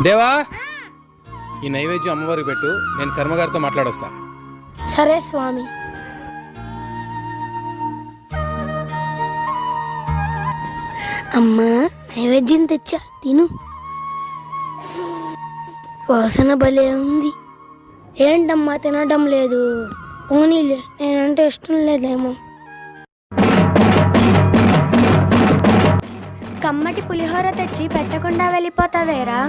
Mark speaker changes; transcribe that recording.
Speaker 1: దేవా, ఈ నైవేద్యం అమ్మవారికి పెట్టు, నేను శర్మగారితో మాట్లాడొస్తా.
Speaker 2: సరే స్వామి. అమ్మా, నైవేద్యం తెచ్చా, తిను. వాసన భలే ఉంది. ఏంటమ్మా తినడం లేదు? పోనీలే, నేనంటే ఇష్టం లేదేమో.
Speaker 3: కమ్మటి పులిహోర తెచ్చి పెట్టకుండా వెళ్ళిపోతావేరా?